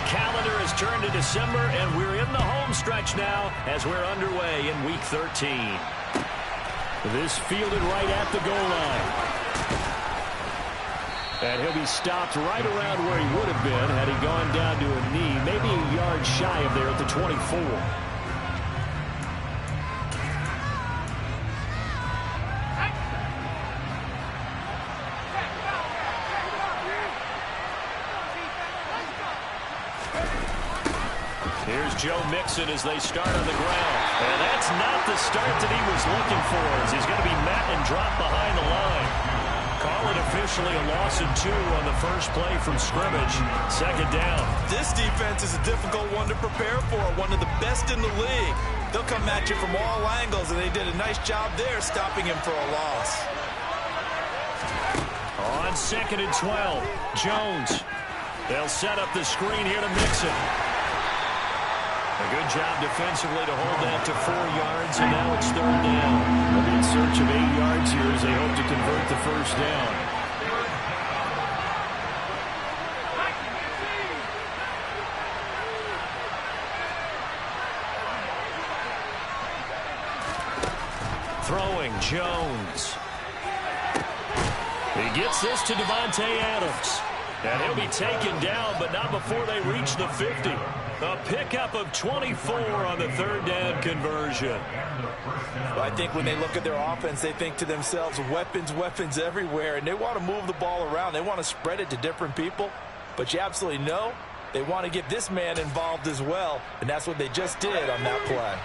calendar has turned to December, and we're in the home stretch now as we're underway in Week 13. This fielded right at the goal line. And he'll be stopped right around where he would have been had he gone down to a knee, maybe a yard shy of there at the 24. Here's Joe Mixon as they start on the ground. And that's not the start that he was looking for, as he's going to be met and dropped behind the line. Call it officially a loss of 2 on the first play from scrimmage. Second down. This defense is a difficult one to prepare for, one of the best in the league. They'll come at you from all angles, and they did a nice job there stopping him for a loss. On 2nd and 12, Jones. They'll set up the screen here to Mixon. A good job defensively to hold that to 4 yards, and now it's 3rd down. They'll be in search of 8 yards here as they hope to convert the first down. Throwing, Jones. He gets this to Devontae Adams. And he'll be taken down, but not before they reach the 50. A pickup of 24 on the 3rd down conversion. Well, I think when they look at their offense, they think to themselves, weapons, weapons everywhere, and they want to move the ball around. They want to spread it to different people, but you absolutely know they want to get this man involved as well, and that's what they just did on that play.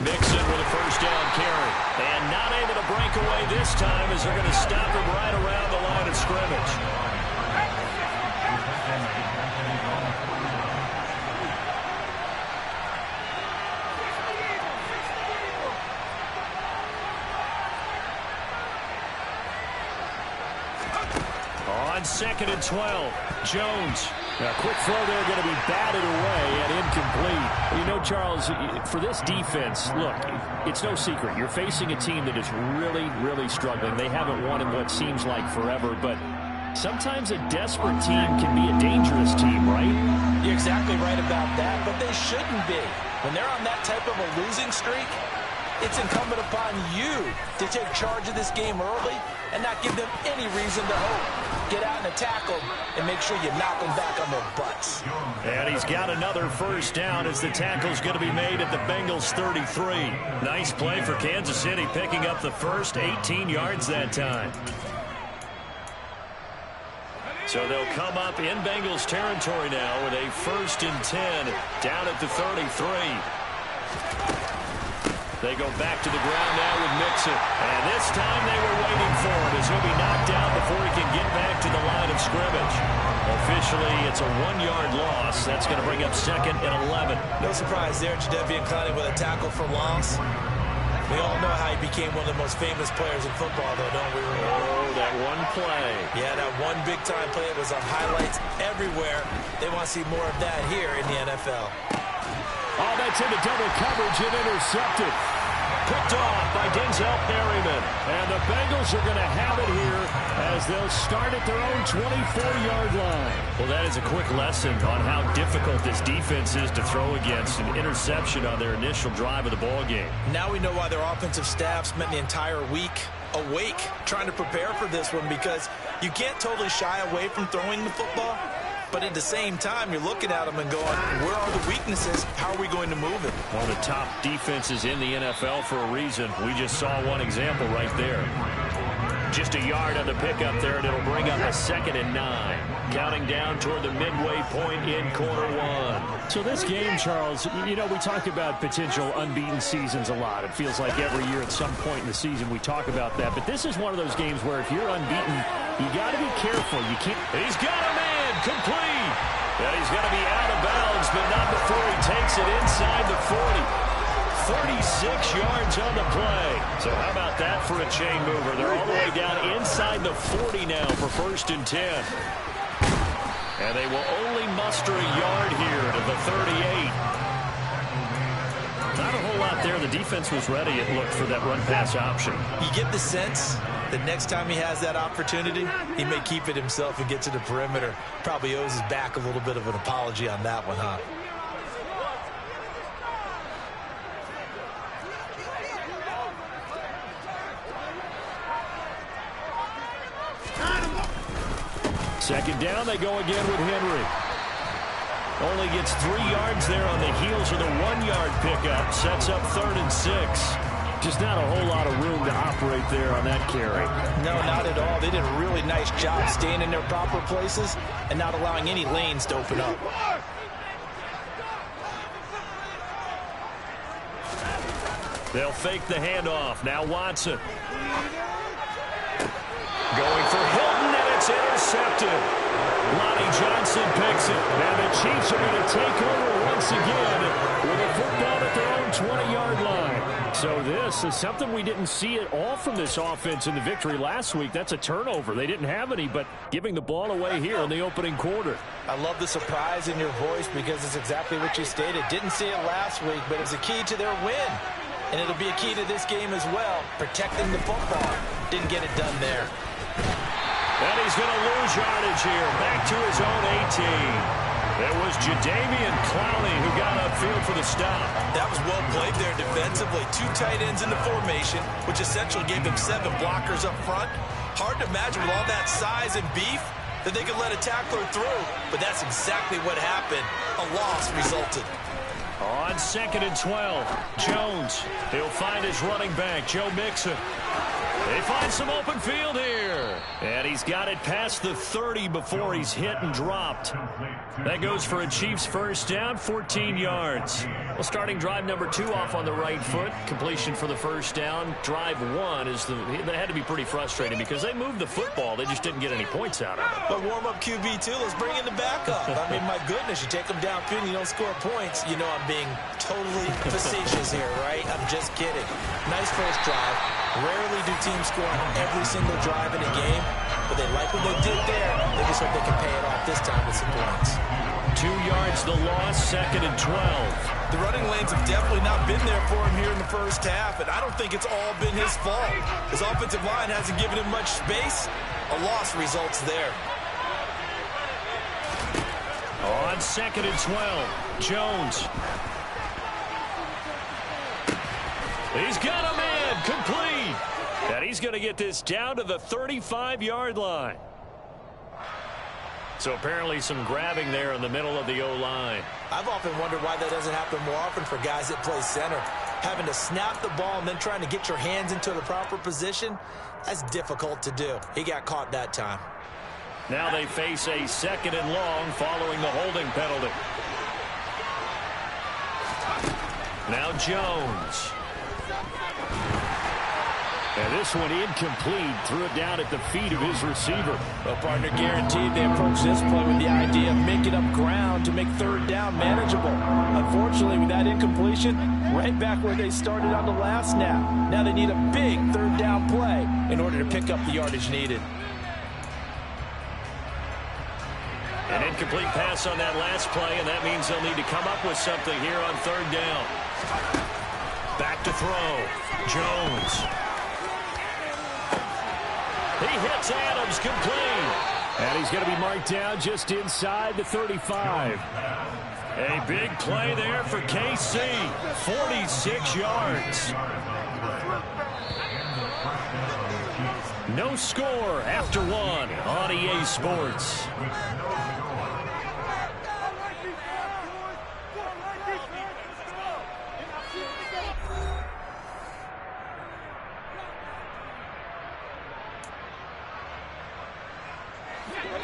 Mixon with a first down carry. And not able to break away this time as they're going to stop him right around the line of scrimmage. On 2nd and 12, Jones. A quick throw there going to be batted away and incomplete. You know, Charles, for this defense, look, it's no secret. You're facing a team that is really, really struggling. They haven't won in what seems like forever, but sometimes a desperate team can be a dangerous team, right? You're exactly right about that, but they shouldn't be. When they're on that type of a losing streak, it's incumbent upon you to take charge of this game early and not give them any reason to hope. Get out and attack them and make sure you knock them back on their butts. And he's got another first down as the tackle's going to be made at the Bengals 33. Nice play for Kansas City, picking up the first 18 yards that time. So they'll come up in Bengals territory now with a 1st and 10 down at the 33. They go back to the ground now with Mixon. And this time they were waiting for it as he'll be knocked down before he can get back to the line of scrimmage. Officially, it's a 1-yard loss. That's going to bring up 2nd and 11. No surprise there, Jadeveon Clowney with a tackle for loss. We all know how he became one of the most famous players in football, though, don't we? Oh, that one play. Yeah, that one big-time play. It was on highlights everywhere. They want to see more of that here in the NFL. Oh, that's into double coverage and intercepted. Picked off by Denzel Perryman. And the Bengals are going to have it here as they'll start at their own 24-yard line. Well, that is a quick lesson on how difficult this defense is to throw against. An interception on their initial drive of the ballgame. Now we know why their offensive staff spent the entire week awake trying to prepare for this one, because you can't totally shy away from throwing the football. But at the same time, you're looking at them and going, where are the weaknesses? How are we going to move it? One of the top defenses in the NFL for a reason. We just saw one example right there. Just a yard on the pickup there, and it'll bring up a 2nd and 9. Counting down toward the midway point in quarter 1. So this game, Charles, you know, we talk about potential unbeaten seasons a lot. It feels like every year at some point in the season we talk about that. But this is one of those games where if you're unbeaten, you got to be careful. You can't. He's got a man. Complete. And he's going to be out of bounds, but not before he takes it inside the 40. 46 yards on the play. So how about that for a chain mover? They're all the way down inside the 40 now for 1st and 10. And they will only muster a yard here to the 38. Not a whole lot there. The defense was ready, it looked, for that run-pass option. You get the sense that next time he has that opportunity, he may keep it himself and get to the perimeter. Probably owes his back a little bit of an apology on that one, huh? Second down, they go again with Henry. Only gets 3 yards there on the heels of the 1-yard pickup. Sets up 3rd and 6. Just not a whole lot of room to operate there on that carry. No, not at all. They did a really nice job staying in their proper places and not allowing any lanes to open up. They'll fake the handoff. Now Watson. Going for Hilton, and it's intercepted. Lonnie Johnson picks it. And the Chiefs are going to take over once again with a football at their own 20-yard line. So this is something we didn't see at all from this offense in the victory last week. That's a turnover. They didn't have any, but giving the ball away here in the opening quarter. I love the surprise in your voice because it's exactly what you stated. Didn't see it last week, but it's a key to their win. And it'll be a key to this game as well, protecting the football. Didn't get it done there. And he's going to lose yardage here, back to his own 18. It was Jadeveon Clowney who got upfield for the stop. That was well played there defensively. 2 tight ends in the formation, which essentially gave him 7 blockers up front. Hard to imagine with all that size and beef that they could let a tackler through, but that's exactly what happened. A loss resulted. On 2nd and 12, Jones. He'll find his running back, Joe Mixon. They find some open field here. And he's got it past the 30 before he's hit and dropped. That goes for a Chiefs first down, 14 yards. Well, starting drive number 2 off on the right foot. Completion for the first down. Drive 1 is that had to be pretty frustrating because they moved the football. They just didn't get any points out of it. But warm-up QB, too. Let's bring in the backup. I mean, my goodness, you take them downfield and you don't score points. You know I'm being totally facetious here, right? I'm just kidding. Nice first drive. Rarely do teams score on every single drive in a game, but they like what they did there. They just hope they can pay it off this time with some points. 2 yards the loss, 2nd and 12. The running lanes have definitely not been there for him here in the first half, and I don't think it's all been his fault. His offensive line hasn't given him much space. A loss results there. On 2nd and 12, Jones. He's got a man, complete. And he's going to get this down to the 35-yard line. So apparently some grabbing there in the middle of the O-line. I've often wondered why that doesn't happen more often for guys that play center. Having to snap the ball and then trying to get your hands into the proper position, that's difficult to do. He got caught that time. Now they face a 2nd and long following the holding penalty. Now Jones. And this one incomplete. Threw it down at the feet of his receiver. Well, partner, guaranteed they approach this play with the idea of making up ground to make 3rd down manageable. Unfortunately, with that incompletion, right back where they started on the last snap. Now they need a big 3rd down play in order to pick up the yardage needed. An incomplete pass on that last play, and that means they'll need to come up with something here on 3rd down. Back to throw. Jones. He hits Adams, complete. And he's going to be marked down just inside the 35. A big play there for KC. 46 yards. No score after 1 on EA Sports.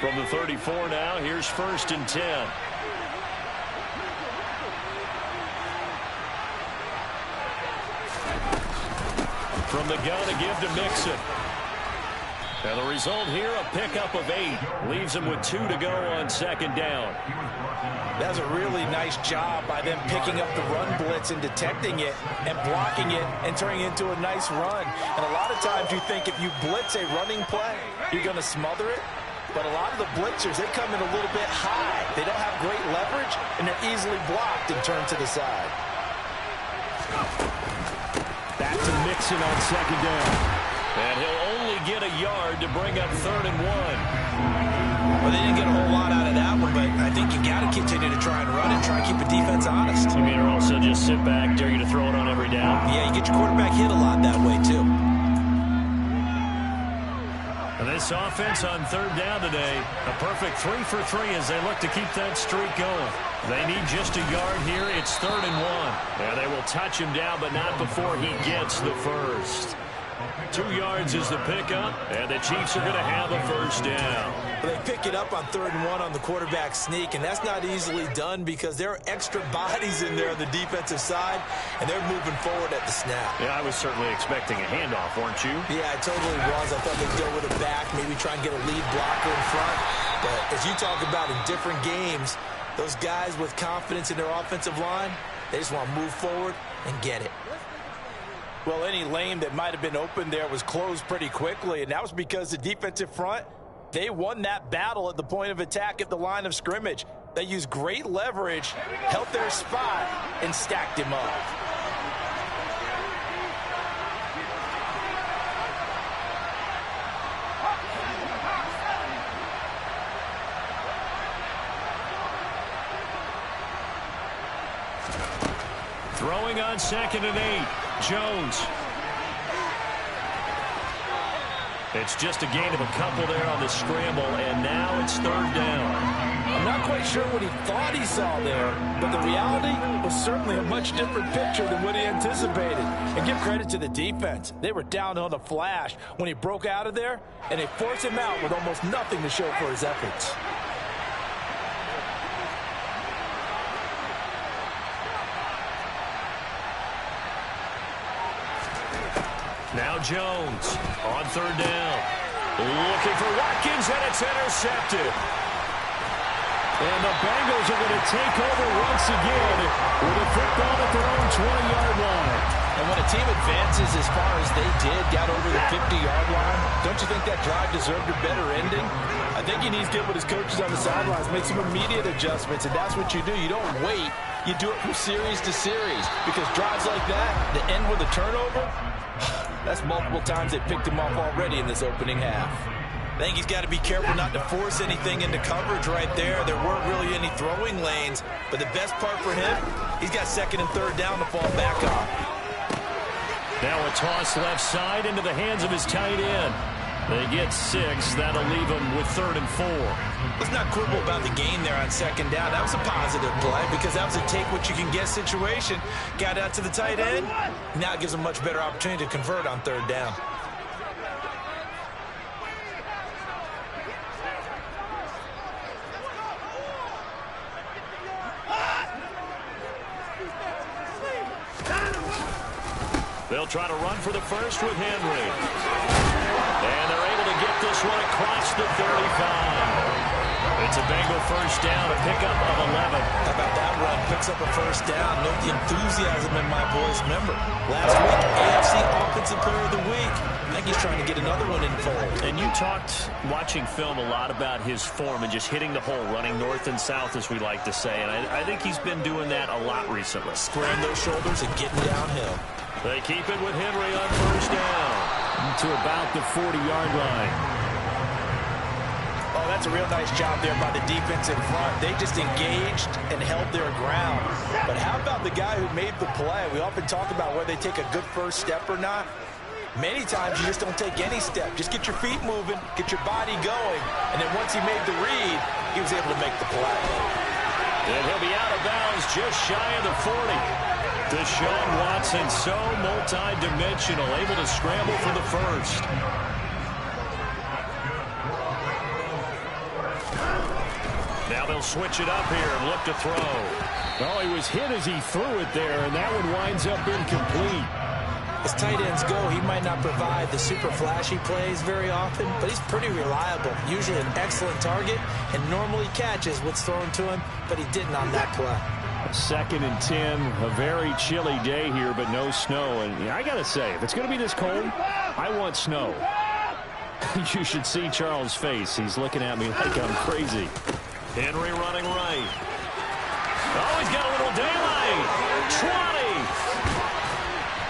From the 34 now, here's 1st and 10. From the gun to give to Mixon. And the result here, a pickup of 8. Leaves him with 2 to go on 2nd down. That's a really nice job by them picking up the run blitz and detecting it and blocking it and turning it into a nice run. And a lot of times you think if you blitz a running play, you're going to smother it. But a lot of the blitzers, they come in a little bit high. They don't have great leverage, and they're easily blocked and turned to the side. Back to Mixon on second down. And he'll only get a yard to bring up 3rd and 1. Well, they didn't get a whole lot out of that one, but I think you got to continue to try and run it, try and keep the defense honest. You mean, or also just sit back, dare you to throw it on every down? Yeah, you get your quarterback hit a lot that way, too. And this offense on 3rd down today, a perfect 3 for 3 as they look to keep that streak going. They need just a yard here. It's 3rd and 1. Yeah, they will touch him down, but not before he gets the first. 2 yards is the pickup, and the Chiefs are going to have a first down. Well, they pick it up on 3rd and 1 on the quarterback sneak, and that's not easily done because there are extra bodies in there on the defensive side, and they're moving forward at the snap. Yeah, I was certainly expecting a handoff, weren't you? Yeah, I totally was. I thought they'd go with a back, maybe try and get a lead blocker in front. But as you talk about in different games, those guys with confidence in their offensive line, they just want to move forward and get it. Well, any lane that might have been open there was closed pretty quickly, and that was because the defensive front, they won that battle at the point of attack at the line of scrimmage. They used great leverage, held their spot, and stacked him up. Throwing on 2nd and 8. Jones. It's just a gain of a couple there on the scramble, and now it's 3rd down. I'm not quite sure what he thought he saw there, but the reality was certainly a much different picture than what he anticipated. And give credit to the defense. They were down on the flash when he broke out of there, and they forced him out with almost nothing to show for his efforts. Now Jones on 3rd down. Looking for Watkins, and it's intercepted. And the Bengals are going to take over once again with a football at their own 20-yard line. And when a team advances as far as they did, got over the 50-yard line, don't you think that drive deserved a better ending? I think he needs to get with his coaches on the sidelines, make some immediate adjustments, and that's what you do. You don't wait. You do it from series to series, because drives like that end with a turnover, that's multiple times they picked him off already in this opening half. I think he's got to be careful not to force anything into coverage right there. There weren't really any throwing lanes, but the best part for him, he's got 2nd and 3rd down to fall back on. Now a toss left side into the hands of his tight end. They get 6. That'll leave them with 3rd and 4. Let's not quibble about the gain there on 2nd down. That was a positive play because that was a take-what-you-can-get situation. Got out to the tight end. Now it gives them a much better opportunity to convert on 3rd down. They'll try to run for the first with Henry. And they're able to get this one across the 35. It's a Bengal first down, a pickup of 11. How about that run? Picks up a first down. Note the enthusiasm in my voice. Remember, last week, AFC Offensive Player of the Week. I think he's trying to get another one in fold. And you talked, watching film, a lot about his form and just hitting the hole, running north and south, as we like to say. And I think he's been doing that a lot recently. Squaring those shoulders and getting downhill. They keep it with Henry on first down. To about the 40-yard line. Oh, that's a real nice job there by the defense in front. They just engaged and held their ground. But how about the guy who made the play? We often talk about whether they take a good first step or not. Many times you just don't take any step. Just get your feet moving, get your body going, and then once he made the read, he was able to make the play. And he'll be out of bounds just shy of the 40. Deshaun Watson, so multi-dimensional, able to scramble for the first. Now they'll switch it up here and look to throw. Oh, he was hit as he threw it there, and that one winds up incomplete. As tight ends go, he might not provide the super flashy plays very often, but he's pretty reliable. Usually an excellent target, and normally catches what's thrown to him, but he didn't on that play. 2nd and 10, a very chilly day here, but no snow. And I got to say, if it's going to be this cold, I want snow. You should see Charles' face. He's looking at me like I'm crazy. Henry running right. Oh, he's got a little daylight. 20.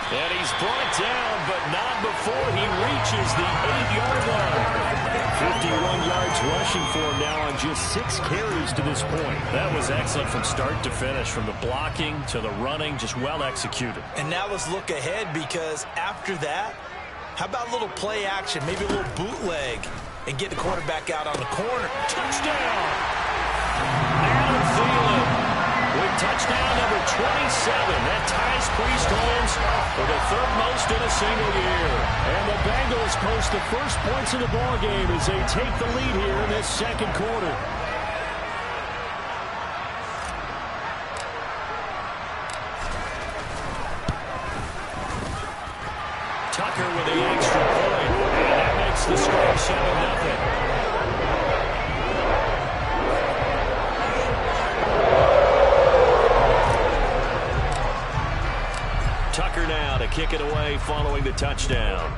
And he's brought down, but not before he reaches the 8-yard line. 51 yards rushing for him now on just 6 carries to this point. That was excellent from start to finish, from the blocking to the running, just well executed. And now let's look ahead, because after that, how about a little play action, maybe a little bootleg, and get the quarterback out on the corner. Touchdown! Adam Thielen with touchdown number 27. That ties Priest Holmes for the 3rd most in a single year. And the Bengals post the first points of the ball game as they take the lead here in this 2nd quarter. Tucker with the extra point. And that makes the score 7-0. Tucker now to kick it away following the touchdown.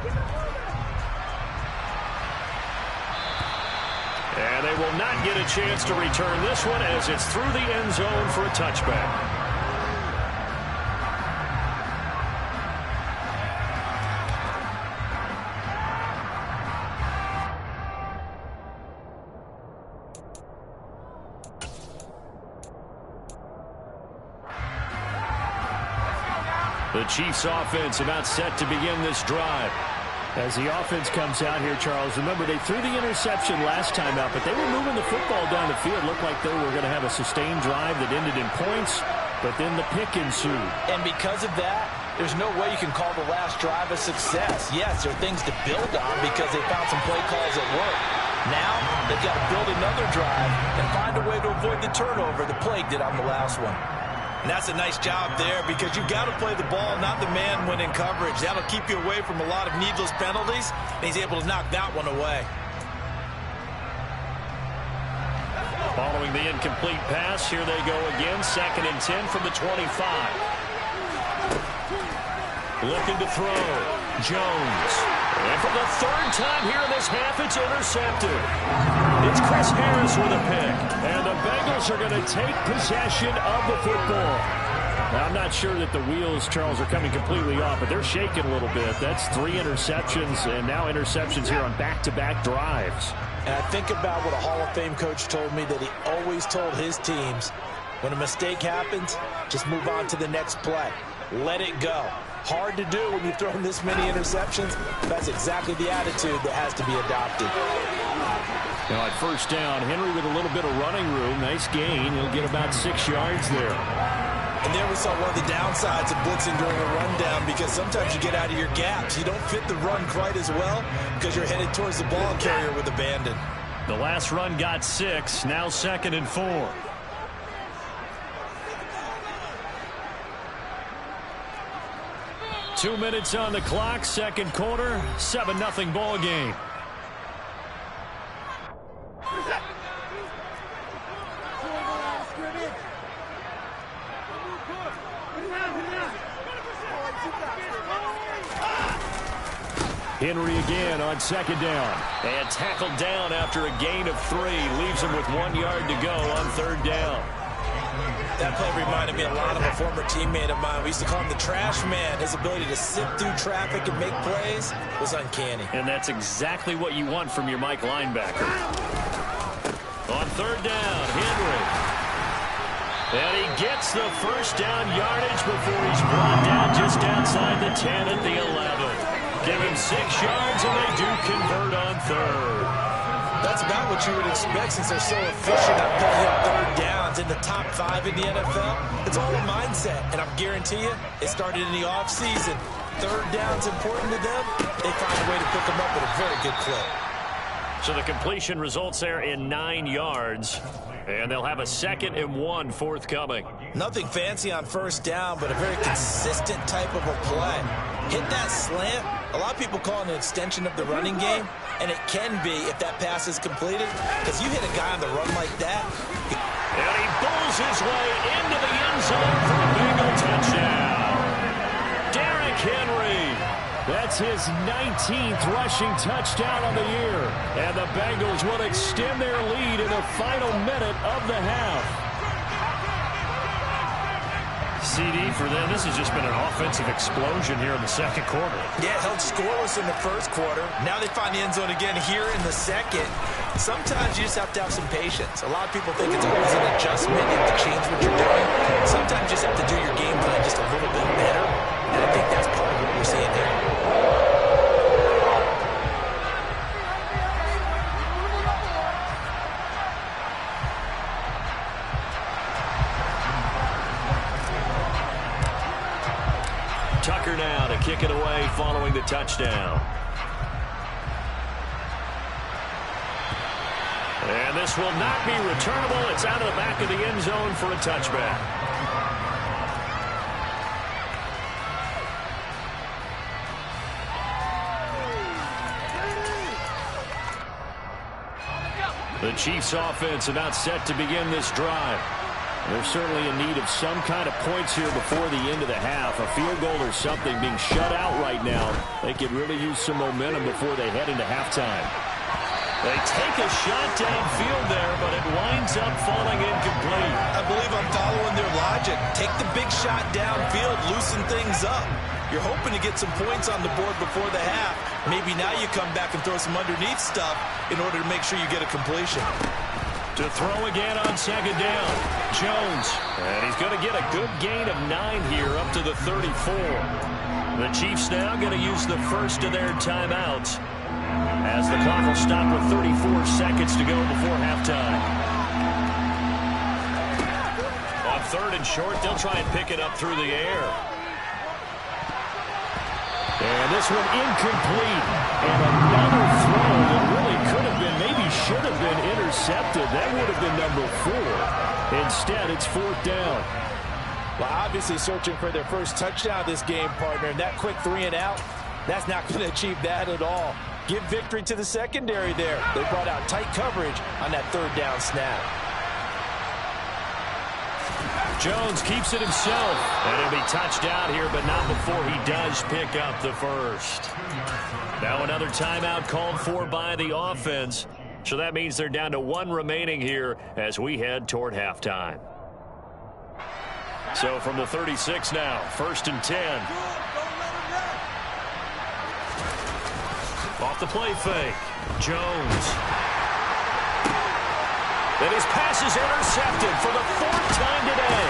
And they will not get a chance to return this one as it's through the end zone for a touchback. The Chiefs offense about set to begin this drive. As the offense comes out here, Charles, remember they threw the interception last time out, but they were moving the football down the field. Looked like they were going to have a sustained drive that ended in points, but then the pick ensued. And because of that, there's no way you can call the last drive a success. Yes, there are things to build on because they found some play calls at work. Now, they've got to build another drive and find a way to avoid the turnover the plague did on the last one. And that's a nice job there because you've got to play the ball, not the man when in coverage. That'll keep you away from a lot of needless penalties, and he's able to knock that one away. Following the incomplete pass, here they go again. 2nd and 10 from the 25. Looking to throw. Jones. And for the 3rd time here in this half, it's intercepted. It's Chris Harris with a pick. And the Bengals are going to take possession of the football. Now, I'm not sure that the wheels, Charles, are coming completely off, but they're shaking a little bit. That's 3 interceptions, and now interceptions here on back-to-back drives. And I think about what a Hall of Fame coach told me that he always told his teams, when a mistake happens, just move on to the next play. Let it go. Hard to do when you've thrown this many interceptions. That's exactly the attitude that has to be adopted. Now at 1st down, Henry with a little bit of running room. Nice gain. He'll get about 6 yards there. And there we saw one of the downsides of blitzing during a rundown, because sometimes you get out of your gaps. You don't fit the run quite as well because you're headed towards the ball carrier with abandon. The last run got 6. Now 2nd and 4. 2 minutes on the clock, 2nd quarter, 7-0 ball game. Henry again on 2nd down. And tackled down after a gain of 3. Leaves him with 1 yard to go on 3rd down. That play reminded me a lot of a former teammate of mine. We used to call him the trash man. His ability to sift through traffic and make plays was uncanny. And that's exactly what you want from your Mike linebacker. On 3rd down, Henry. And he gets the 1st down yardage before he's brought down just outside the 10 at the 11. Give him 6 yards, and they do convert on 3rd. That's about what you would expect since they're so efficient at putting up 3rd downs in the top 5 in the NFL. It's all a mindset, and I guarantee you it started in the offseason. 3rd down's important to them. They find a way to pick them up at a very good clip. So the completion results there in 9 yards, and they'll have a 2nd and 1 forthcoming. Nothing fancy on 1st down, but a very consistent type of a play. Hit that slant. A lot of people call it an extension of the running game, and it can be if that pass is completed, because you hit a guy on the run like that. And he bowls his way into the end zone for a Bengal touchdown. Derrick Henry. That's his 19th rushing touchdown on the year. And the Bengals will extend their lead in the final minute of the half. CD, for them, this has just been an offensive explosion here in the second quarter. Yeah, held scoreless in the first quarter. Now they find the end zone again here in the second. Sometimes you just have to have some patience. A lot of people think it's always an adjustment. You have to change what you're doing. Sometimes you just have to do your game plan just a little bit better. And I think that's part of what we're seeing here. Tucker now to kick it away following the touchdown. And this will not be returnable. It's out of the back of the end zone for a touchback. The Chiefs offense about set to begin this drive. They're certainly in need of some kind of points here before the end of the half. A field goal or something being shut out right now. They could really use some momentum before they head into halftime. They take a shot downfield there, but it winds up falling incomplete. I believe I'm following their logic. Take the big shot downfield, loosen things up. You're hoping to get some points on the board before the half. Maybe now you come back and throw some underneath stuff in order to make sure you get a completion. To throw again on second down, Jones. And he's going to get a good gain of 9 here up to the 34. The Chiefs now going to use the first of their timeouts as the clock will stop with 34 seconds to go before halftime. On third and short, they'll try and pick it up through the air. And this one incomplete. And another throw that really could have been, maybe should have been intercepted. That would have been number 4. Instead, it's 4th down. Well, obviously searching for their first touchdown this game, partner. And that quick 3 and out, that's not going to achieve that at all. Give victory to the secondary there. They brought out tight coverage on that 3rd down snap. Jones keeps it himself, and he'll be touched out here, but not before he does pick up the first. Now another timeout called for by the offense, so that means they're down to 1 remaining here as we head toward halftime. So from the 36 now, 1st and 10. Off the play fake, Jones. And his pass is intercepted for the 4th time today.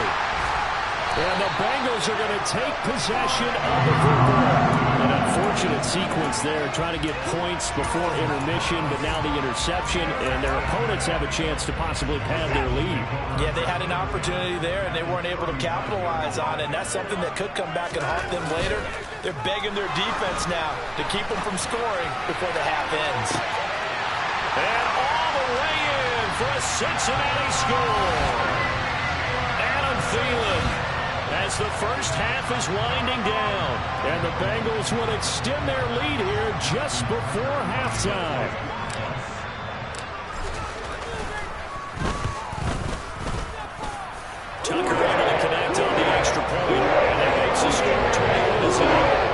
And the Bengals are going to take possession of the football. An unfortunate sequence there, trying to get points before intermission, but now the interception, and their opponents have a chance to possibly pad their lead. Yeah, they had an opportunity there, and they weren't able to capitalize on it, and that's something that could come back and haunt them later. They're begging their defense now to keep them from scoring before the half ends. And all the way in for a Cincinnati score. Adam Thielen, as the first half is winding down. And the Bengals will extend their lead here just before halftime. Tucker able to connect on the extra point, and that makes the score 21-0.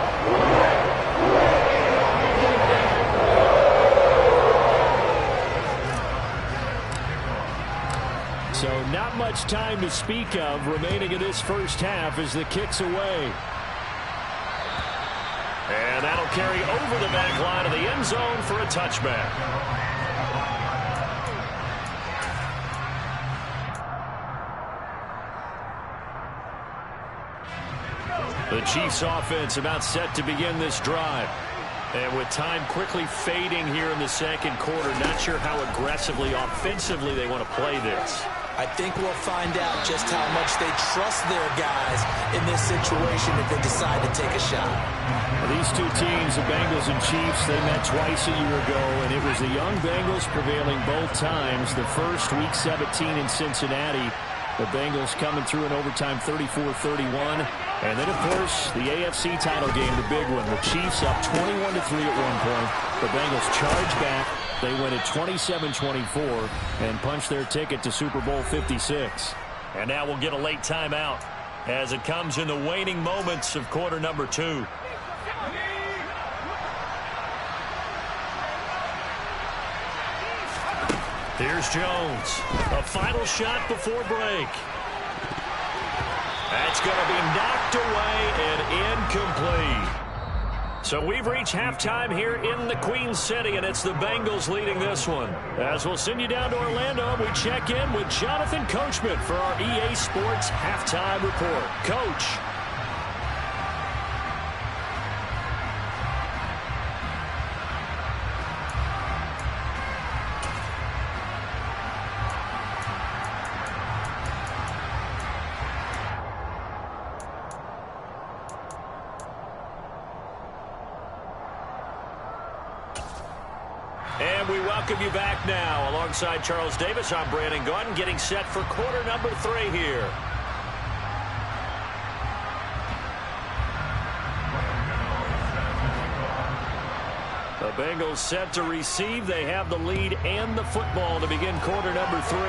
So not much time to speak of remaining in this first half as the kick's away. And that'll carry over the back line of the end zone for a touchback. The Chiefs offense about set to begin this drive. And with time quickly fading here in the second quarter, not sure how aggressively, offensively they want to play this. I think we'll find out just how much they trust their guys in this situation if they decide to take a shot. These two teams, the Bengals and Chiefs, they met twice a year ago, and it was the young Bengals prevailing both times. The first, Week 17 in Cincinnati. The Bengals coming through in overtime 34-31. And then, of course, the AFC title game, the big one. The Chiefs up 21-3 at one point. The Bengals charge back. They win it 27-24 and punch their ticket to Super Bowl 56. And now we'll get a late timeout as it comes in the waning moments of quarter number 2. Here's Jones. A final shot before break. That It's going to be knocked away and incomplete. So we've reached halftime here in the Queen City, and it's the Bengals leading this one. As we'll send you down to Orlando, we check in with Jonathan Coachman for our EA Sports Halftime Report. Coach. And we welcome you back now. Alongside Charles Davis, I'm Brandon Gaudin, getting set for quarter number 3 here. The Bengals set to receive. They have the lead and the football to begin quarter number 3.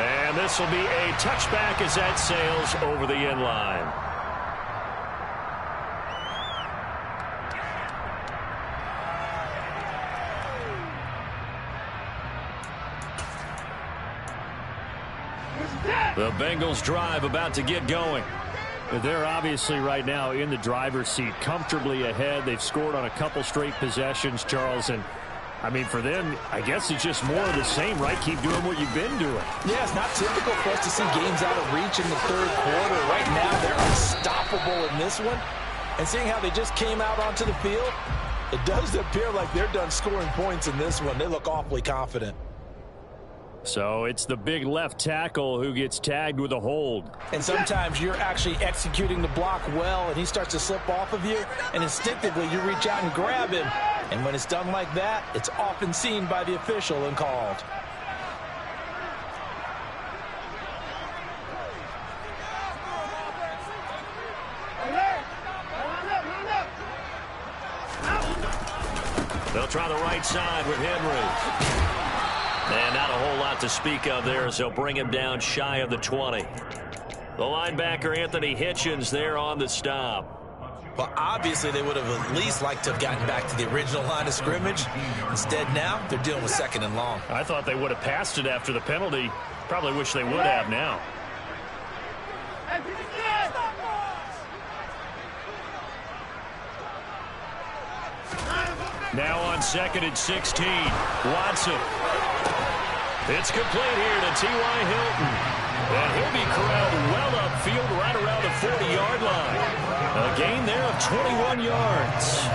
And this will be a touchback as that sails over the end line. The Bengals drive about to get going. They're obviously right now in the driver's seat, comfortably ahead. They've scored on a couple straight possessions, Charles. And, I mean, for them, I guess it's just more of the same, right? Keep doing what you've been doing. Yeah, it's not typical for us to see games out of reach in the third quarter. Right now, they're unstoppable in this one. And seeing how they just came out onto the field, it does appear like they're done scoring points in this one. They look awfully confident. So it's the big left tackle who gets tagged with a hold. And sometimes you're actually executing the block well, and he starts to slip off of you, and instinctively you reach out and grab him. And when it's done like that, it's often seen by the official and called. They'll try the right side with Henry. And not a whole lot to speak of there, so bring him down shy of the 20. The linebacker, Anthony Hitchens, there on the stop. Well, obviously, they would have at least liked to have gotten back to the original line of scrimmage. Instead, now, they're dealing with second and long. I thought they would have passed it after the penalty. Probably wish they would have now. Now on 2nd and 16, Watson. It's complete here to T.Y. Hilton. And he'll be corralled well upfield right around the 40-yard line. A gain there of 21 yards.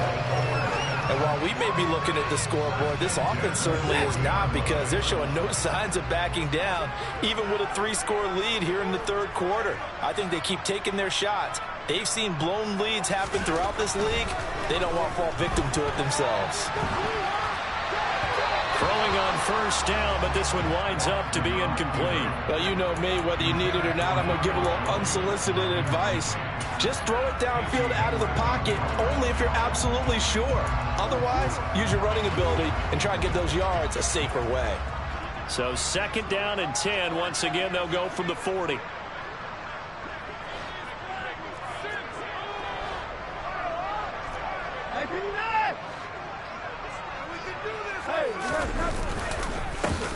And while we may be looking at the scoreboard, this offense certainly is not, because they're showing no signs of backing down, even with a 3-score lead here in the third quarter. I think they keep taking their shots. They've seen blown leads happen throughout this league. They don't want to fall victim to it themselves. Throwing on first down, but this one winds up to be incomplete. Well, you know me, whether you need it or not, I'm going to give a little unsolicited advice. Just throw it downfield out of the pocket, only if you're absolutely sure. Otherwise, use your running ability and try to get those yards a safer way. So 2nd down and 10. Once again, they'll go from the 40.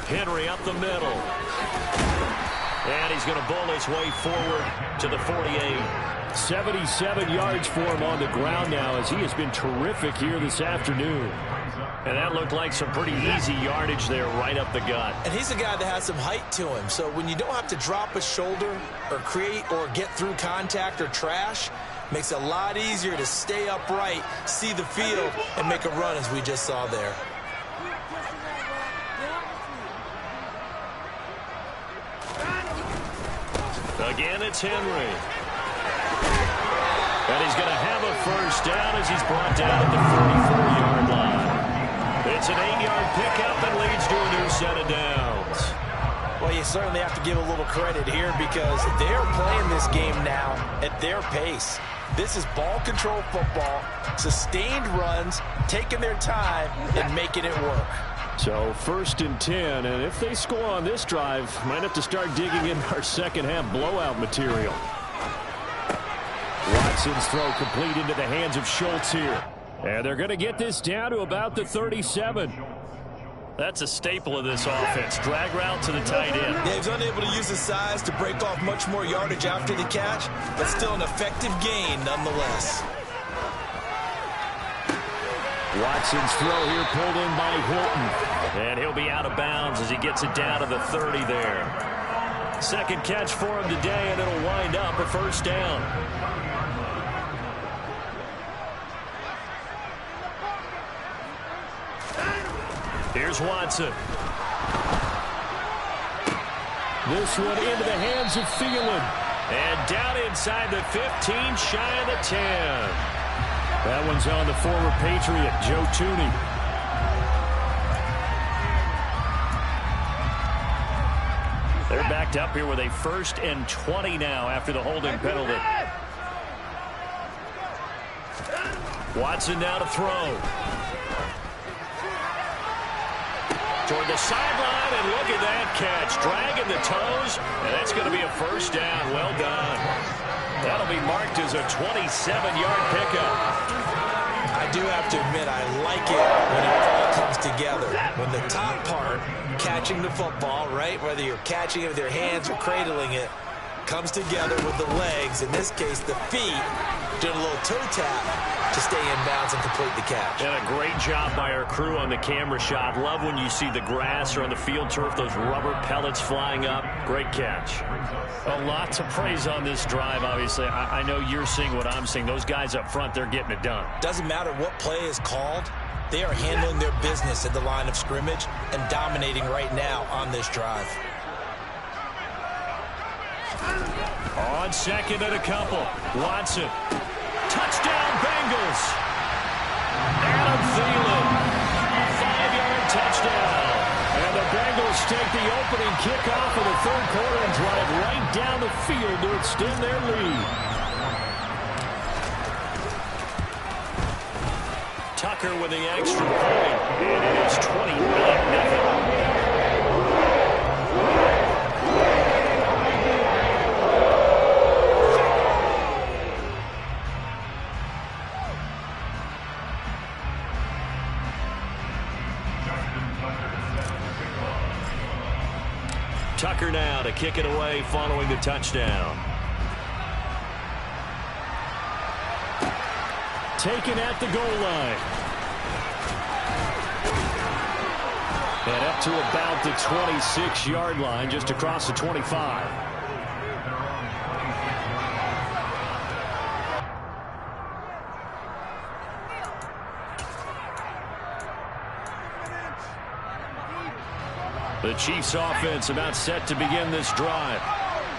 Henry up the middle. And he's going to bull his way forward to the 48. 77 yards for him on the ground now, as he has been terrific here this afternoon. And that looked like some pretty easy yardage there right up the gut. And he's a guy that has some height to him. So when you don't have to drop a shoulder or create or get through contact or trash, makes it a lot easier to stay upright, see the field, and make a run as we just saw there. Again, it's Henry. And he's going to have a first down as he's brought down at the 44-yard line. It's an 8-yard pickup and leads to a new set of downs. Well, you certainly have to give a little credit here, because they're playing this game now at their pace. This is ball control football, sustained runs, taking their time and making it work. So 1st and 10, and if they score on this drive, might have to start digging in our second half blowout material. Watson's throw complete into the hands of Schultz here. And they're going to get this down to about the 37. That's a staple of this offense. Drag route to the tight end. Yeah, he's unable to use his size to break off much more yardage after the catch, but still an effective gain nonetheless. Watson's throw here pulled in by Hilton. And he'll be out of bounds as he gets it down to the 30 there. Second catch for him today, and it'll wind up a first down. Here's Watson. This one into the hands of Thielen. And down inside the 15, shy of the 10. That one's on the former Patriot, Joe Tooney. They're backed up here with a 1st and 20 now after the holding penalty. Watson now to throw. Toward the sideline, and look at that catch. Dragging the toes, and that's going to be a first down. Well done. That'll be marked as a 27-yard pickup. I do have to admit, I like it when it all comes together. When the top part, catching the football, right, whether you're catching it with your hands or cradling it, comes together with the legs, in this case the feet, doing a little toe tap to stay in bounds and complete the catch. And a great job by our crew on the camera shot. Love when you see the grass or on the field turf, those rubber pellets flying up. Great catch. A lot to praise on this drive, obviously. I know you're seeing what I'm seeing. Those guys up front, they're getting it done. Doesn't matter what play is called. They are handling their business at the line of scrimmage and dominating right now on this drive. On second and a couple. Watson. Touchdown, Bengals. Adam Thielen. A 5-yard touchdown. And the Bengals take the opening kickoff of the third quarter and drive right down the field to extend their lead. Tucker with the extra point. And it is 29-0. Tucker now to kick it away following the touchdown. Taken at the goal line. And up to about the 26-yard line, just across the 25. The Chiefs offense about set to begin this drive.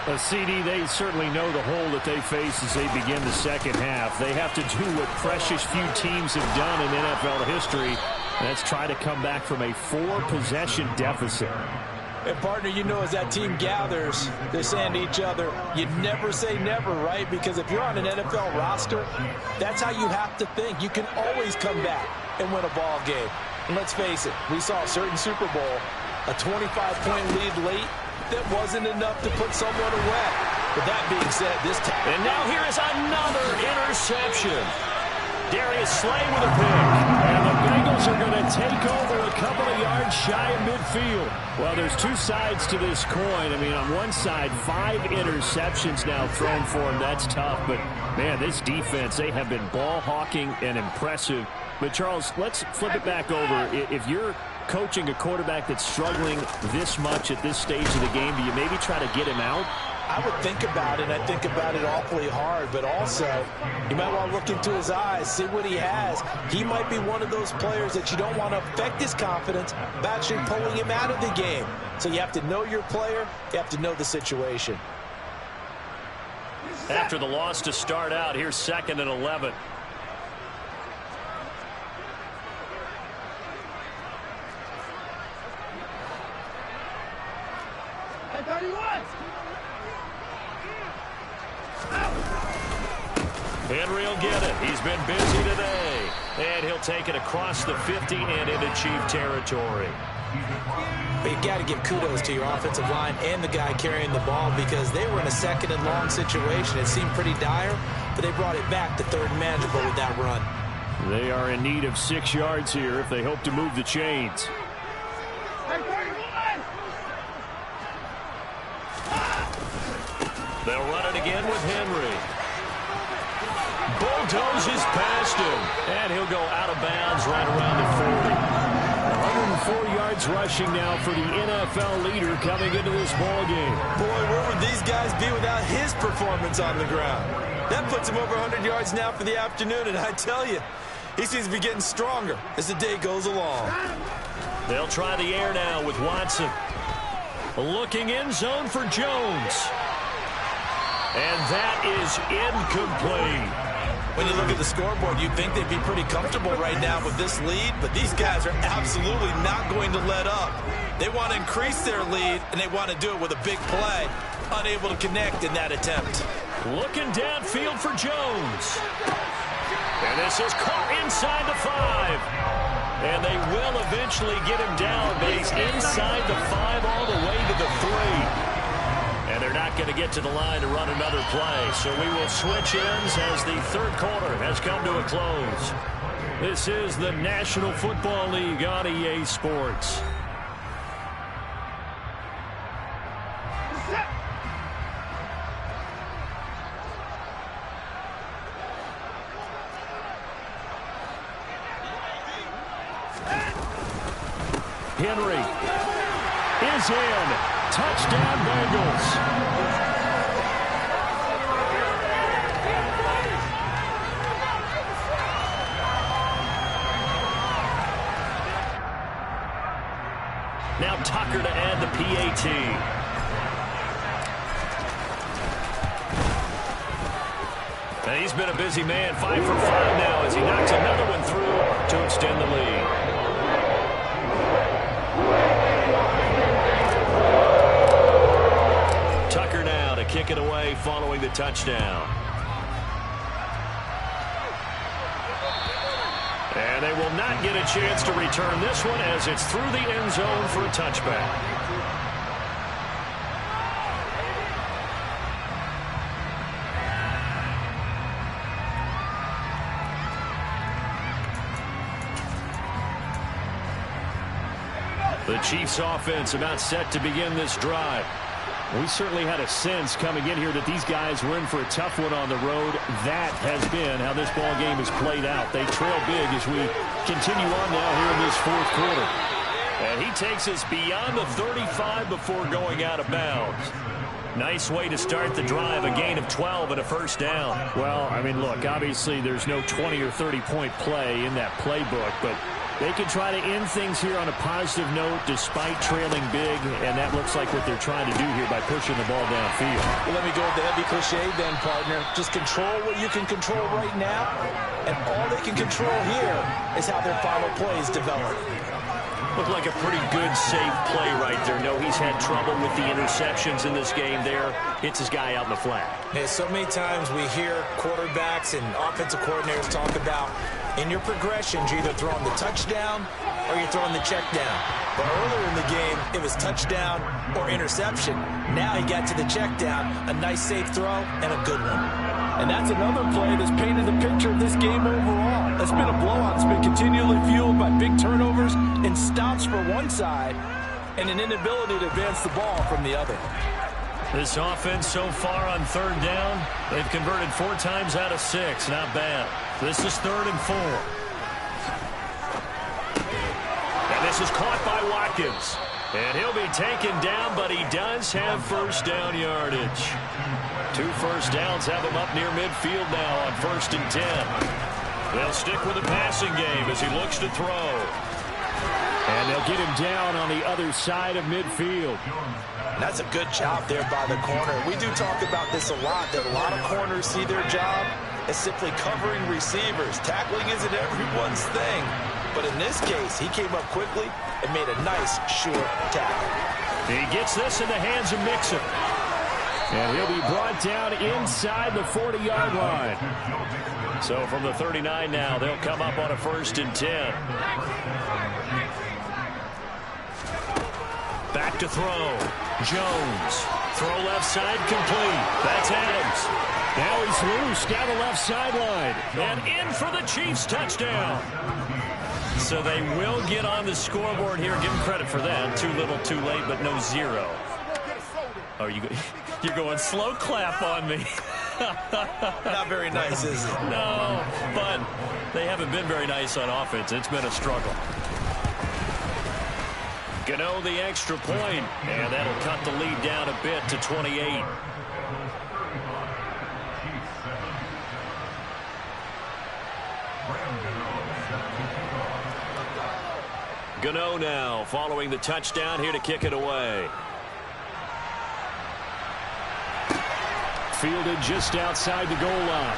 A CD, they certainly know the hole that they face as they begin the second half. They have to do what precious few teams have done in NFL history. That's try to come back from a 4-possession deficit. And partner, you know, as that team gathers, they're saying to each other, you never say never, right? Because if you're on an NFL roster, that's how you have to think. You can always come back and win a ball game. And let's face it, we saw a certain Super Bowl, a 25-point lead late that wasn't enough to put someone away. But that being said, this time... And now here is another interception. Darius Slay with a pick. And the Bengals are going to take over a couple of yards shy of midfield. Well, there's two sides to this coin. I mean, on one side, 5 interceptions now thrown for him. That's tough. But, man, this defense, they have been ball hawking and impressive. But, Charles, let's flip it back over. If you're coaching a quarterback that's struggling this much at this stage of the game, do you maybe try to get him out? I would think about it. I think about it awfully hard, but also you might want to look into his eyes, see what he has. He might be one of those players that you don't want to affect his confidence by actually pulling him out of the game. So you have to know your player. You have to know the situation. After the loss to start out, here's 2nd and 11. Henry will get it. He's been busy today. And he'll take it across the 50 and into Chief territory. But you got to give kudos to your offensive line and the guy carrying the ball because they were in a 2nd and long situation. It seemed pretty dire, but they brought it back to 3rd and manageable with that run. They are in need of 6 yards here if they hope to move the chains. They'll run it again with Henry. Bulldozes past him, and he'll go out of bounds right around the 40. 104 yards rushing now for the NFL leader coming into this ball game. Boy, where would these guys be without his performance on the ground? That puts him over 100 yards now for the afternoon, and I tell you, he seems to be getting stronger as the day goes along. They'll try the air now with Watson. Looking end zone for Jones. And that is incomplete. When you look at the scoreboard, you'd think they'd be pretty comfortable right now with this lead, but these guys are absolutely not going to let up. They want to increase their lead, and they want to do it with a big play. Unable to connect in that attempt. Looking downfield for Jones. And this is caught inside the 5. And they will eventually get him down, but he's inside the 5 all the way to the 3. And they're not going to get to the line to run another play. So we will switch ends as the third quarter has come to a close. This is the National Football League on EA Sports. Henry is in. Touchdown, Bengals. Now Tucker to add the PAT. And he's been a busy man, 5 for 5 now as he knocks another one through to extend the lead. Tucker now to kick it away following the touchdown. And they will not get a chance to return this one as it's through the end zone for a touchback. The Chiefs offense about set to begin this drive. We certainly had a sense coming in here that these guys were in for a tough one on the road. That has been how this ball game has played out. They trail big as we continue on now here in this fourth quarter. And he takes us beyond the 35 before going out of bounds. Nice way to start the drive, a gain of 12 and a first down. Well, I mean, look, obviously there's no 20 or 30-point play in that playbook, but they can try to end things here on a positive note despite trailing big, and that looks like what they're trying to do here by pushing the ball downfield. Well, let me go with the heavy cliche then, partner. Just control what you can control right now, and all they can control here is how their final plays develop. Looked like a pretty good, safe play right there. No, he's had trouble with the interceptions in this game there. Hits his guy out in the flat. Hey, so many times we hear quarterbacks and offensive coordinators talk about in your progressions, you're either throwing the touchdown or you're throwing the check down. But earlier in the game, it was touchdown or interception. Now he got to the check down, a nice safe throw, and a good one. And that's another play that's painted the picture of this game overall. It's been a blowout. It's been continually fueled by big turnovers and stops for one side and an inability to advance the ball from the other. This offense so far on third down, they've converted 4 times out of 6. Not bad. This is 3rd and 4. And this is caught by Watkins. And he'll be taken down, but he does have first down yardage. 2 first downs have him up near midfield now on 1st and 10. They'll stick with the passing game as he looks to throw. And they'll get him down on the other side of midfield. And that's a good job there by the corner. We do talk about this a lot, that a lot of corners see their job as simply covering receivers. Tackling isn't everyone's thing. But in this case, he came up quickly and made a nice, short tackle. He gets this in the hands of Mixon. And he'll be brought down inside the 40-yard line. So from the 39 now, they'll come up on a 1st and 10. Back to throw. Jones. Throw left side complete. That's Adams. Now he's loose down the left sideline. And in for the Chiefs touchdown. So they will get on the scoreboard here. Give them credit for that. Too little, too late, but no 0. Oh, you You're going slow clap on me. Not very nice, is it? No, but they haven't been very nice on offense. It's been a struggle. Gano the extra point, and that'll cut the lead down a bit to 28. Gano now following the touchdown here to kick it away. Fielded just outside the goal line.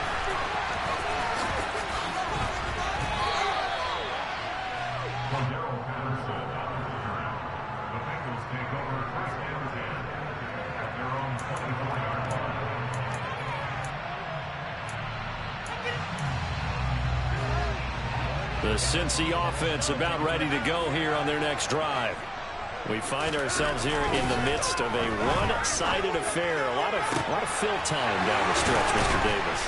The Cincy offense about ready to go here on their next drive. We find ourselves here in the midst of a one-sided affair. A lot of fill time down the stretch, Mr. Davis.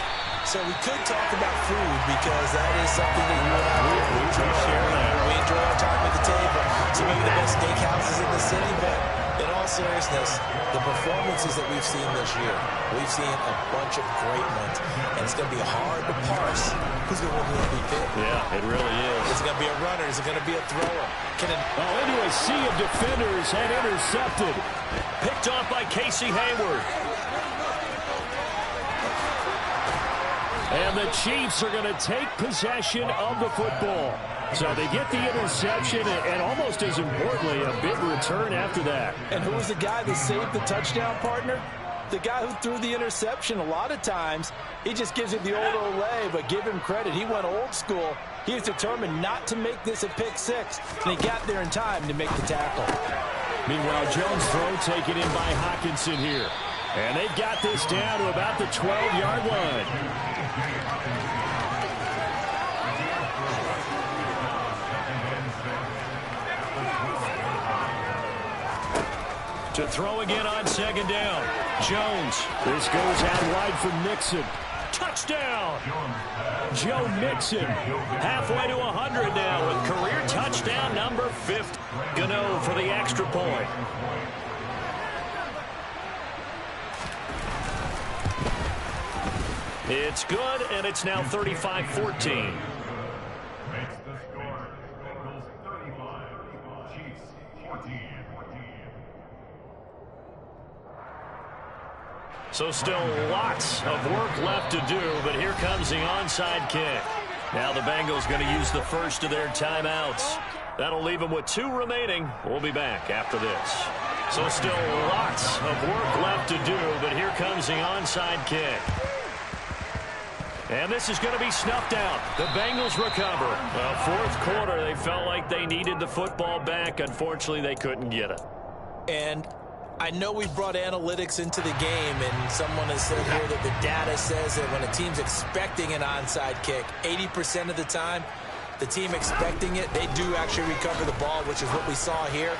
So we could talk about food because that is something that you and I we enjoy our time at the table. So maybe the best steakhouses in the city, but in all seriousness, the performances that we've seen this year, we've seen a bunch of great ones, and it's going to be hard to parse who's going to win the MVP. Yeah, it really is. Is it going to be a runner? Is it going to be a thrower? Into a sea of defenders and intercepted. Picked off by Casey Hayward. And the Chiefs are going to take possession of the football. So they get the interception, and almost as importantly, a big return after that. And who was the guy that saved the touchdown, partner? The guy who threw the interception. A lot of times, he just gives it the old Olay, but give him credit. He went old school. He was determined not to make this a pick six, and he got there in time to make the tackle. Meanwhile, Jones' throw taken in by Hockenson here. And they've got this down to about the 12-yard line. To throw again on second down. Jones. This goes out wide for Mixon. Touchdown! Joe Mixon halfway to 100 now with career touchdown number 50. Gano for the extra point. It's good, and it's now 35-14. So still lots of work left to do, but here comes the onside kick. Now the Bengals going to use the first of their timeouts. That'll leave them with 2 remaining. We'll be back after this. So still lots of work left to do, but here comes the onside kick. And this is going to be snuffed out. The Bengals recover. Well, fourth quarter, they felt like they needed the football back. Unfortunately, they couldn't get it. And I know we brought analytics into the game, and someone has said here that the data says that when a team's expecting an onside kick, 80% of the time, the team expecting it, they do actually recover the ball, which is what we saw here.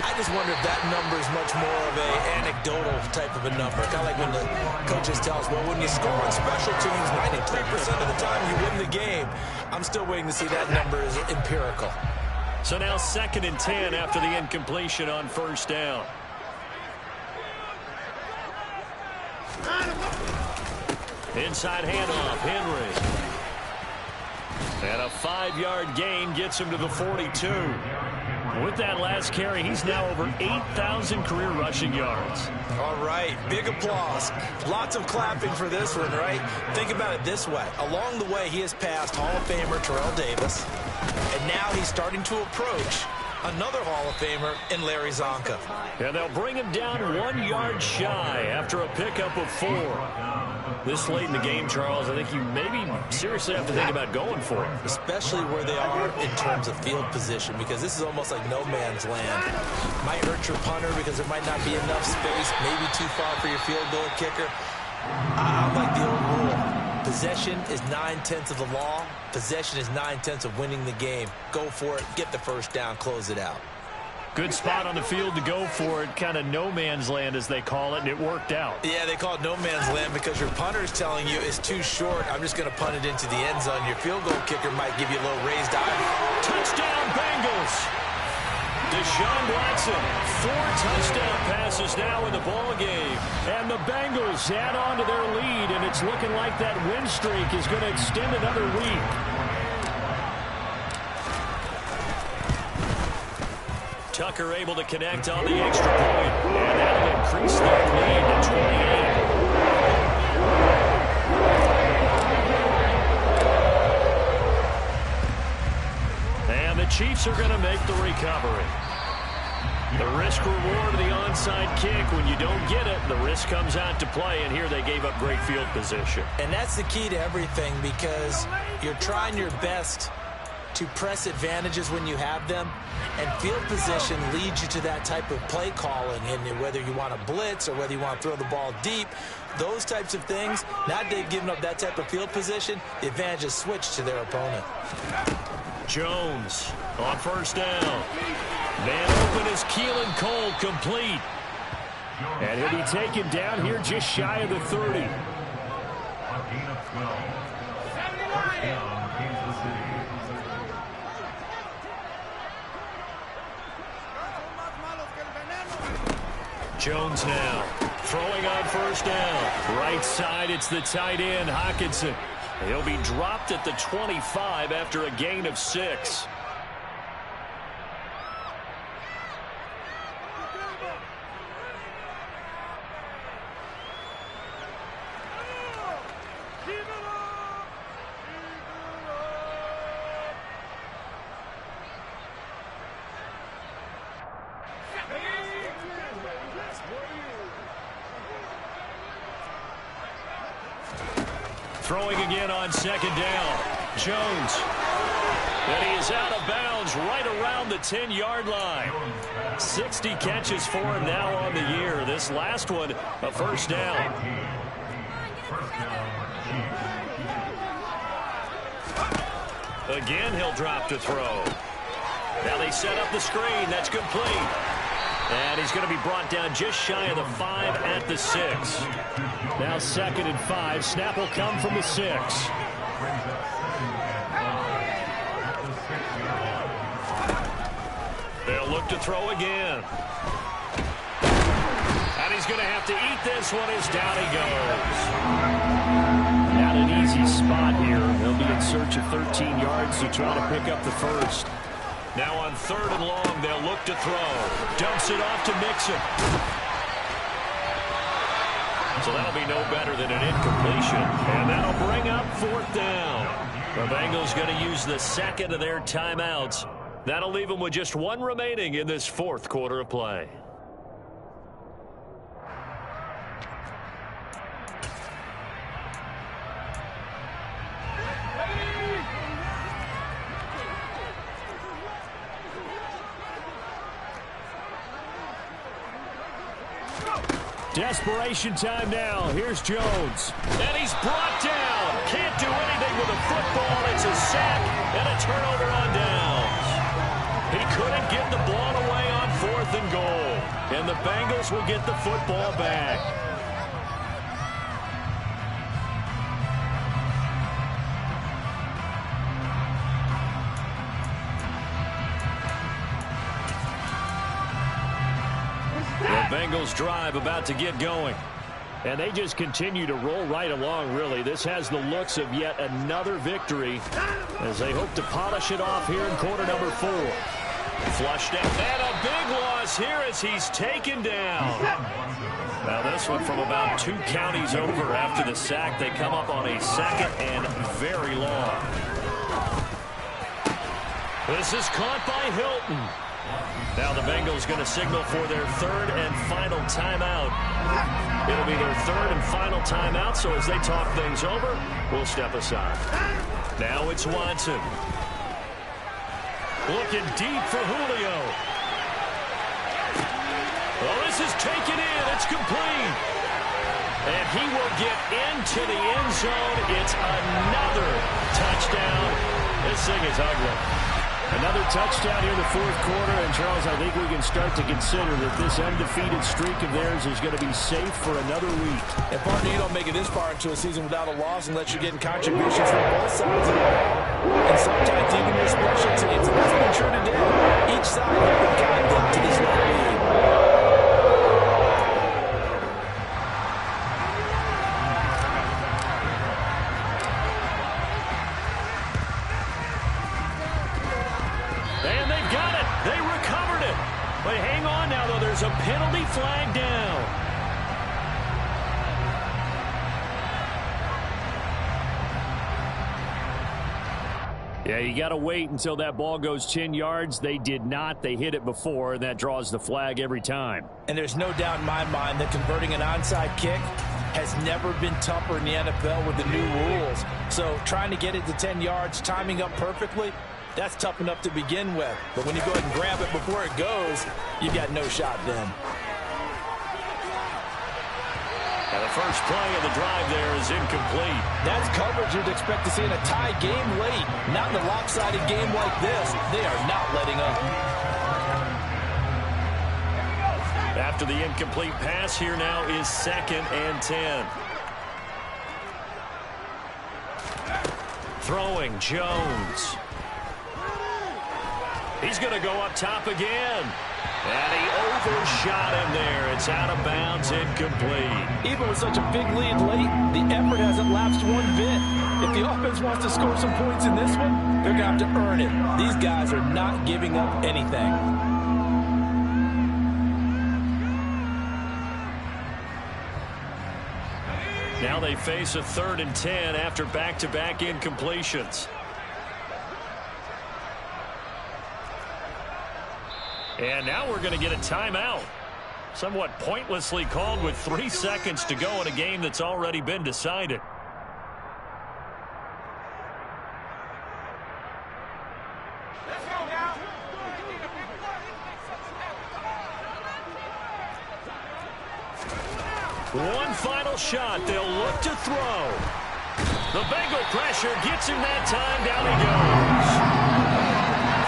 I just wonder if that number is much more of an anecdotal type of a number. Kind of like when the coaches tell us, well, when you score on special teams, 93% of the time you win the game. I'm still waiting to see that number is empirical. So now 2nd and 10 after the incompletion on first down. Inside handoff, Henry. And a 5-yard gain gets him to the 42. With that last carry, he's now over 8,000 career rushing yards. All right, big applause. Lots of clapping for this one, right? Think about it this way. Along the way, he has passed Hall of Famer Terrell Davis, and now he's starting to approach another Hall of Famer in Larry Zonka. And they'll bring him down 1 yard shy after a pickup of 4. This late in the game, Charles, I think you maybe seriously have to think about going for it. Especially where they are in terms of field position, because this is almost like no man's land. Might hurt your punter because there might not be enough space, maybe too far for your field goal kicker. I like the old rule. Possession is 9/10 of the law. Possession is 9/10 of winning the game. Go for it, get the first down, close it out. Good spot on the field to go for it. Kind of no man's land, as they call it, and it worked out. Yeah, they call it no man's land because your punter's telling you it's too short. I'm just going to punt it into the end zone. Your field goal kicker might give you a little raised eye. Touchdown, Bengals. Deshaun Watson, 4 touchdown passes now in the ball game. And the Bengals add on to their lead, and it's looking like that win streak is going to extend another week. Tucker able to connect on the extra point, and that'll increase their lead to 28. And the Chiefs are going to make the recovery. The risk-reward of the onside kick, when you don't get it, the risk comes out to play, and here they gave up great field position. And that's the key to everything, because you're trying your best to press advantages when you have them, and field position leads you to that type of play calling, and whether you want to blitz or whether you want to throw the ball deep, those types of things, now that they've given up that type of field position, the advantage is switched to their opponent. Jones on first down. Man open is Keelan Cole, complete. And he'll be taken down here just shy of the 30. Jones now throwing on first down. Right side, it's the tight end, Hockenson. He'll be dropped at the 25 after a gain of 6. Throwing again on second down. Jones. And he is out of bounds right around the 10-yard line. 60 catches for him now on the year. This last one, a first down. Again, he'll drop to throw. Now they set up the screen. That's complete. And he's going to be brought down just shy of the 5 at the 6. Now 2nd and 5. Snap will come from the 6. They'll look to throw again. And he's going to have to eat this one as down he goes. Not an easy spot here. They'll be in search of 13 yards to try to pick up the first. Now on 3rd and long, they'll look to throw. Dumps it off to Mixon. So that'll be no better than an incompletion. And that'll bring up 4th down. The Bengals going to use the 2nd of their timeouts. That'll leave them with just 1 remaining in this 4th quarter of play. Desperation time now. Here's Jones. And he's brought down. Can't do anything with a football. It's a sack and a turnover on downs. He couldn't get the ball away on 4th and goal. And the Bengals will get the football back. The Bengals drive about to get going. And they just continue to roll right along, really. This has the looks of yet another victory as they hope to polish it off here in quarter number 4. Flushed out. And a big loss here as he's taken down. Now this one from about 2 counties over after the sack. They come up on a 2nd and very long. This is caught by Hilton. Now the Bengals going to signal for their 3rd and final timeout. It'll be their 3rd and final timeout, so as they talk things over, we'll step aside. Now it's Watson. Looking deep for Julio. Well, this is taken in. It's complete. And he will get into the end zone. It's another touchdown. This thing is ugly. Another touchdown here in the 4th quarter. And, Charles, I think we can start to consider that this undefeated streak of theirs is going to be safe for another week. And, partner, you don't make it this far into a season without a loss unless you're getting contributions from both sides of the ball. And sometimes even your special teams. And that's been true today. Each side having gotten to this lead. And they've got it. They recovered it. But hang on now, though. There's a penalty flag down. Yeah, you got to wait until that ball goes 10 yards. They did not. They hit it before, and that draws the flag every time. And there's no doubt in my mind that converting an onside kick has never been tougher in the NFL with the new rules. So trying to get it to 10 yards, timing up perfectly, that's tough enough to begin with. But when you go ahead and grab it before it goes, you've got no shot then. And the first play of the drive there is incomplete. That's coverage you'd expect to see in a tie game late. Not in a lopsided game like this. They are not letting up. After the incomplete pass, here now is 2nd and 10. Throwing, Jones. He's going to go up top again. And he overshot him there. It's out of bounds, incomplete. Even with such a big lead late, the effort hasn't lapsed one bit. If the offense wants to score some points in this one, they're going to have to earn it. These guys are not giving up anything. Now they face a 3rd and 10 after back-to-back incompletions. And now we're going to get a timeout. Somewhat pointlessly called with 3 seconds to go in a game that's already been decided. Let's go now. One final shot. They'll look to throw. The Bengal pressure gets him that time. Down he goes.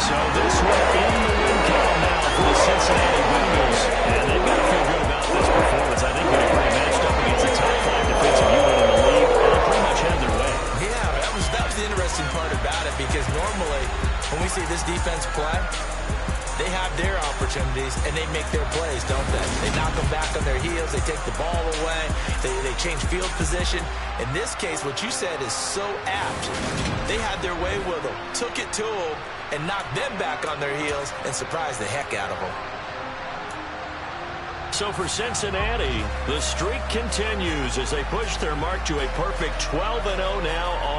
So this one in the win column now for the Cincinnati Bengals. And they've got to feel good about this performance. I think when it really matched up against the top 5 defensive unit in the league, they pretty much had their way. Yeah, that was the interesting part about it, because normally when we see this defense play, they have their opportunities and they make their plays, don't they? They knock them back on their heels. They take the ball away. They change field position. In this case, what you said is so apt. They had their way with them, took it to them, and knocked them back on their heels and surprised the heck out of them. So for Cincinnati, the streak continues as they push their mark to a perfect 12-0 now on